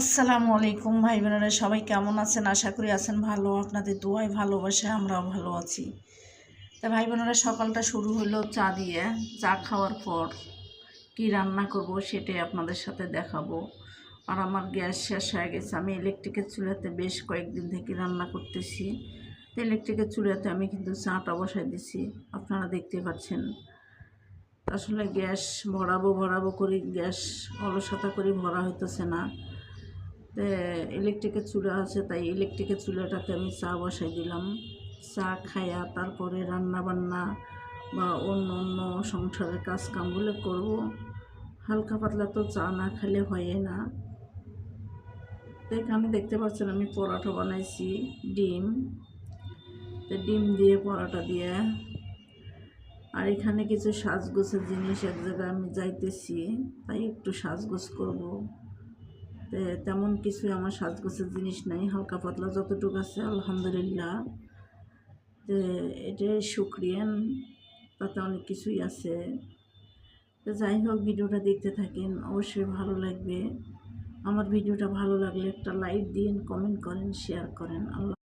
আসসালামু আলাইকুম ভাই বোনেরা, সবাই কেমন আছেন? আশা করি আছেন ভালো। আপনাদের দোয়ায় ভালোবাসায় আমরাও ভালো আছি। তা ভাই বোনেরা, সকালটা শুরু হলো চা দিয়ে। চা খাওয়ার পর কি রান্না করব সেটাই আপনাদের সাথে দেখাবো। আর আমার গ্যাস শেষ হয়ে গেছে। আমি ইলেকট্রিকের চুলাতে বেশ কয়েকদিন থেকে রান্না করতেছি। তো ইলেকট্রিকের চুলাতে আমি কিন্তু চাটা বসাই দিছি, আপনারা দেখতে পাচ্ছেন। আসলে গ্যাস ভরাবো করি, গ্যাস অলসতা করি ভরা হইতেছে না। ইলেকট্রিকের চুলা আছে, তাই ইলেকট্রিকের চুলাটাতে আমি চা বসাই দিলাম। চা খাইয়া তারপরে রান্না বান্না বা অন্য অন্য সংসারের কাজ কামগুলো করব। হালকা পাতলা তো চা না খেলে হয় না। তো এখানে দেখতে পাচ্ছেন আমি পরোটা বানাইছি, ডিম। তো ডিম দিয়ে পরোটা দিয়ে, আর এখানে কিছু সাজগোছের জিনিস এক জায়গায় আমি যাইতেছি, তাই একটু সাজগোজ করব। তেমন কিছু আমার সাজগোছের জিনিস নাই, হালকা পাতলা যতটুকু আছে আলহামদুলিল্লাহ। এটা শুক্রিয়ান, তাতে অনেক কিছুই আছে। তো যাই হোক, ভিডিওটা দেখতে থাকেন, অবশ্যই ভালো লাগবে। আমার ভিডিওটা ভালো লাগলে একটা লাইক দিন, কমেন্ট করেন, শেয়ার করেন। আল্লাহ।